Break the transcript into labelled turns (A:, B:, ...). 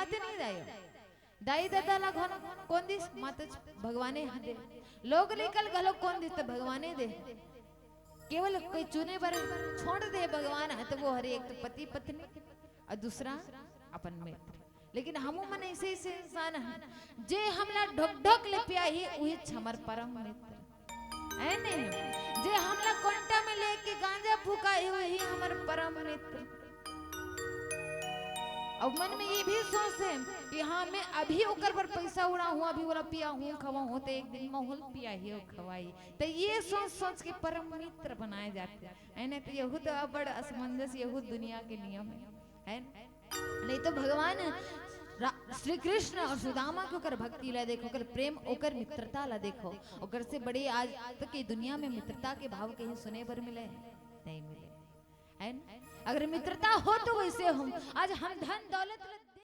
A: बात नहीं दायो दाई दादा ला कौन दिस मत भगवाने दे लोग निकल गलो कौन दिस तो भगवाने दे केवल कोई चुने पर छोड़ दे भगवान है तो वो हर एक तो पति पत्नी और दूसरा अपन मित्र लेकिन हम मन ऐसे ऐसे इंसान है जे हमला ढोक ढोक ले पिया ही वही हमर परम मित्र है नहीं जे हमला कोंटा में लेके गांजा फूका है वही हमर परम मित्र। अब मन में ये भी सोचते कि हाँ मैं अभी ओकर पर पैसा उड़ा हूँ अभी वाला पिया हूँ खवा हूँ तो एक दिन माहौल पिया ही खवाई तो ये सोच सोच के परम मित्र बनाए जाते हैं नहीं तो यहू तो बड़ असमंजस यहू दुनिया के नियम है नहीं तो भगवान श्री कृष्ण और सुदामा के ओकर भक्ति ला देखो ओकर प्रेम ओकर मित्रता ला देखो ओकर से बड़े आज तक की दुनिया में मित्रता के भाव कहीं सुने पर मिले नहीं मिले है। अगर मित्रता हो तो वैसे हम आज हम धन दौलत